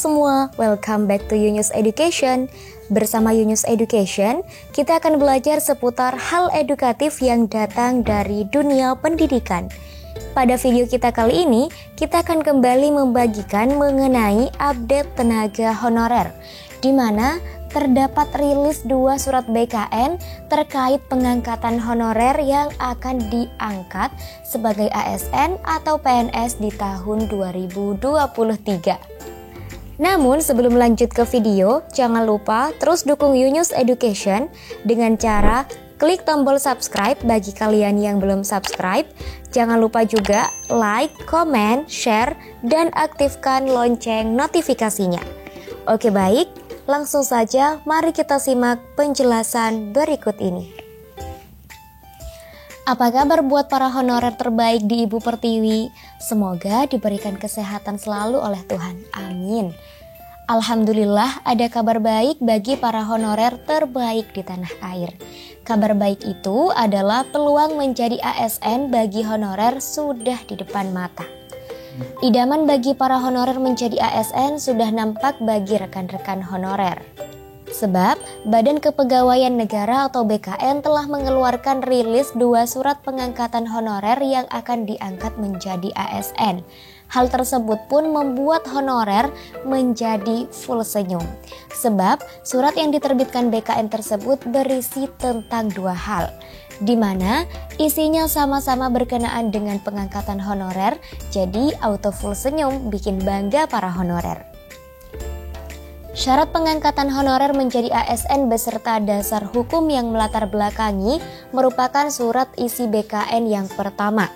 semua, welcome back to Yunus Education. Bersama Yunus Education, kita akan belajar seputar hal edukatif yang datang dari dunia pendidikan. Pada video kita kali ini, kita akan kembali membagikan mengenai update tenaga honorer, di mana terdapat rilis 2 surat BKN terkait pengangkatan honorer yang akan diangkat sebagai ASN atau PNS di tahun 2023. Namun sebelum lanjut ke video, jangan lupa terus dukung Yunus Education dengan cara klik tombol subscribe bagi kalian yang belum subscribe. Jangan lupa juga like, comment, share, dan aktifkan lonceng notifikasinya. Oke baik, langsung saja mari kita simak penjelasan berikut ini. Apa kabar buat para honorer terbaik di Ibu Pertiwi? Semoga diberikan kesehatan selalu oleh Tuhan. Amin. Alhamdulillah ada kabar baik bagi para honorer terbaik di tanah air. Kabar baik itu adalah peluang menjadi ASN bagi honorer sudah di depan mata. Idaman bagi para honorer menjadi ASN sudah nampak bagi rekan-rekan honorer. Sebab Badan Kepegawaian Negara atau BKN telah mengeluarkan rilis 2 surat pengangkatan honorer yang akan diangkat menjadi ASN. Hal tersebut pun membuat honorer menjadi full senyum. Sebab surat yang diterbitkan BKN tersebut berisi tentang 2 hal, di mana isinya sama-sama berkenaan dengan pengangkatan honorer, jadi auto full senyum bikin bangga para honorer. Syarat pengangkatan honorer menjadi ASN beserta dasar hukum yang melatar belakangi merupakan surat isi BKN yang pertama.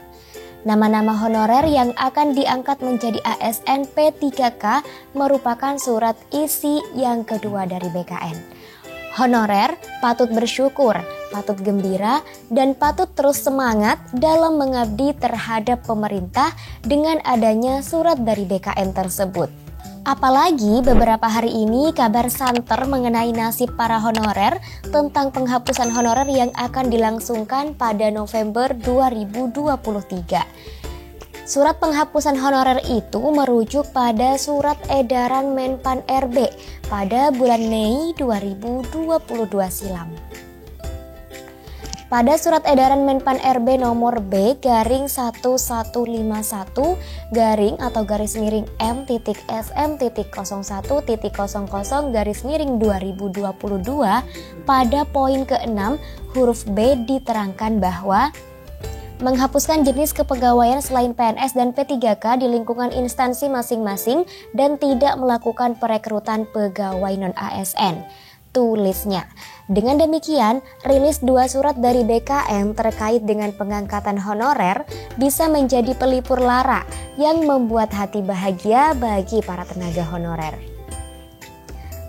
Nama-nama honorer yang akan diangkat menjadi ASN P3K merupakan surat isi yang kedua dari BKN. Honorer patut bersyukur, patut gembira, dan patut terus semangat dalam mengabdi terhadap pemerintah dengan adanya surat dari BKN tersebut. Apalagi beberapa hari ini kabar santer mengenai nasib para honorer tentang penghapusan honorer yang akan dilangsungkan pada November 2023. Surat penghapusan honorer itu merujuk pada surat edaran Menpan RB pada bulan Mei 2022 silam. Pada surat edaran Menpan RB nomor B/1151 garing atau garis miring M.SM.01.00/2022 pada poin ke-6 huruf B diterangkan bahwa menghapuskan jenis kepegawaian selain PNS dan P3K di lingkungan instansi masing-masing dan tidak melakukan perekrutan pegawai non-ASN. Tulisnya. Dengan demikian, rilis 2 surat dari BKN terkait dengan pengangkatan honorer bisa menjadi pelipur lara yang membuat hati bahagia bagi para tenaga honorer.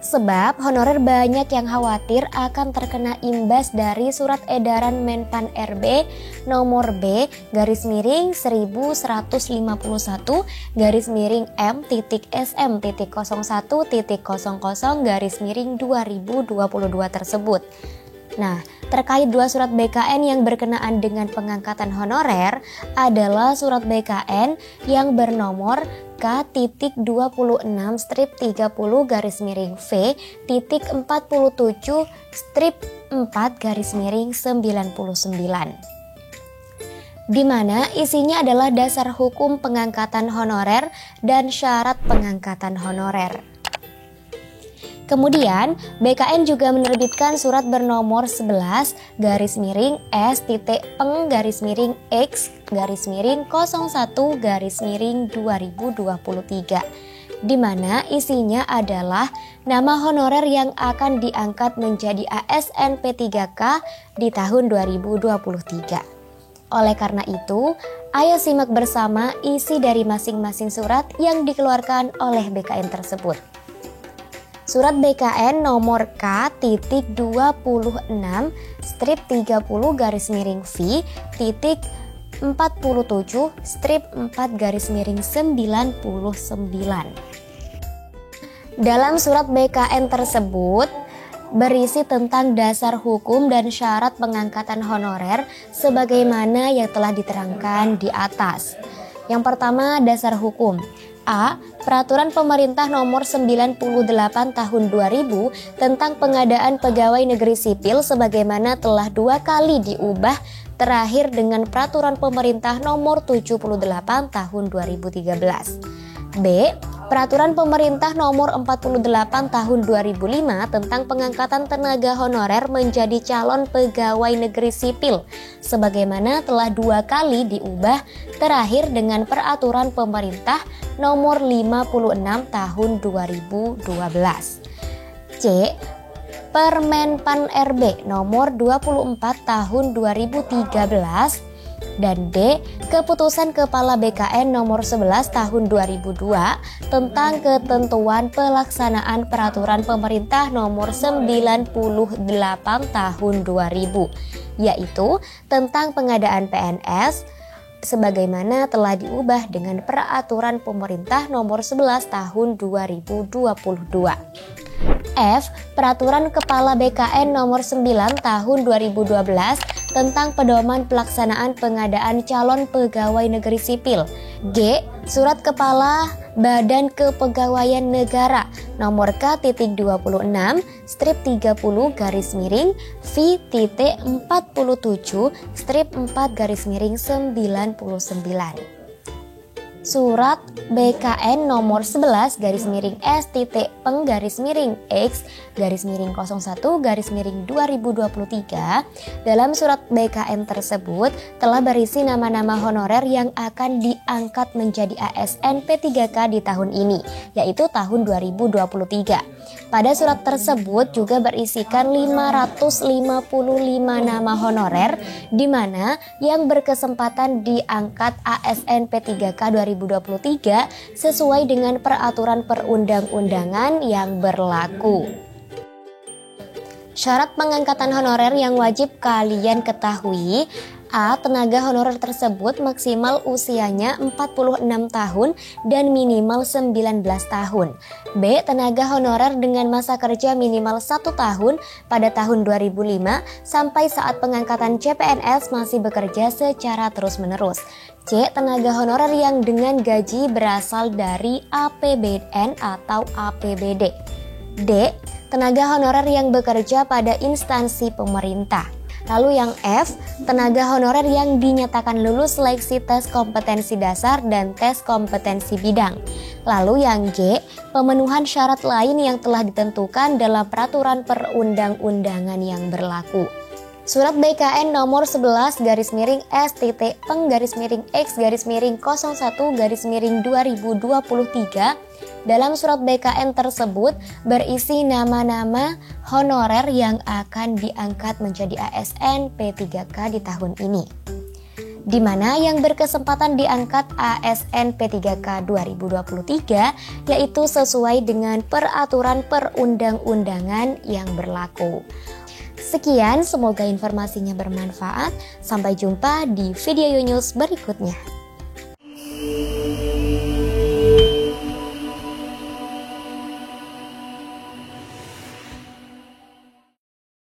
Sebab honorer banyak yang khawatir akan terkena imbas dari surat edaran Menpan RB nomor B/SM.01.00/2022 tersebut. Nah, terkait 2 surat BKN yang berkenaan dengan pengangkatan honorer adalah surat BKN yang bernomor K.20-3.47-4-4-99, di mana isinya adalah dasar hukum pengangkatan honorer dan syarat pengangkatan honorer. Kemudian, BKN juga menerbitkan surat bernomor 11-S-Peng-X-01-2023, di mana isinya adalah nama honorer yang akan diangkat menjadi ASN P3K di tahun 2023. Oleh karena itu, ayo simak bersama isi dari masing-masing surat yang dikeluarkan oleh BKN tersebut. Surat BKN nomor K.226-V-47-4-99. Dalam surat BKN tersebut berisi tentang dasar hukum dan syarat pengangkatan honorer sebagaimana yang telah diterangkan di atas. Yang pertama, dasar hukum. A. Peraturan Pemerintah Nomor 98 Tahun 2000 tentang pengadaan pegawai negeri sipil sebagaimana telah 2 kali diubah, terakhir dengan Peraturan Pemerintah Nomor 78 Tahun 2013. B. Peraturan Pemerintah Nomor 48 Tahun 2005 tentang pengangkatan tenaga honorer menjadi calon pegawai negeri sipil sebagaimana telah 2 kali diubah, terakhir dengan Peraturan Pemerintah Nomor 56 Tahun 2012. C. Permenpan RB Nomor 24 Tahun 2013. Dan D. Keputusan Kepala BKN Nomor 11 Tahun 2002 tentang ketentuan pelaksanaan Peraturan Pemerintah Nomor 98 Tahun 2000, yaitu tentang pengadaan PNS sebagaimana telah diubah dengan Peraturan Pemerintah Nomor 11 Tahun 2022. F. Peraturan Kepala BKN Nomor 9 Tahun 2012 tentang pedoman pelaksanaan pengadaan calon pegawai negeri sipil. G. Surat Kepala Badan Kepegawaian Negara Nomor K-20-10-V-47-4-99. Surat BKN Nomor 11-X-P-X-01-2023 dalam surat BKN tersebut telah berisi nama-nama honorer yang akan diangkat menjadi ASN P3K di tahun ini, yaitu tahun 2023. Pada surat tersebut juga berisikan 555 nama honorer di mana yang berkesempatan diangkat ASN P3K 2023 sesuai dengan peraturan perundang-undangan yang berlaku. Syarat pengangkatan honorer yang wajib kalian ketahui: A. Tenaga honorer tersebut maksimal usianya 46 tahun dan minimal 19 tahun. B. Tenaga honorer dengan masa kerja minimal 1 tahun pada tahun 2005 sampai saat pengangkatan CPNS masih bekerja secara terus-menerus. C. Tenaga honorer yang dengan gaji berasal dari APBN atau APBD. D. Tenaga honorer yang bekerja pada instansi pemerintah. Lalu yang F, tenaga honorer yang dinyatakan lulus seleksi tes kompetensi dasar dan tes kompetensi bidang. Lalu yang G, pemenuhan syarat lain yang telah ditentukan dalam peraturan perundang-undangan yang berlaku. Surat BKN nomor 11-X-P-X-01-2023 dalam surat BKN tersebut berisi nama-nama honorer yang akan diangkat menjadi ASN P3K di tahun ini, di mana yang berkesempatan diangkat ASN P3K 2023 yaitu sesuai dengan peraturan perundang-undangan yang berlaku. Sekian, semoga informasinya bermanfaat. Sampai jumpa di video news berikutnya.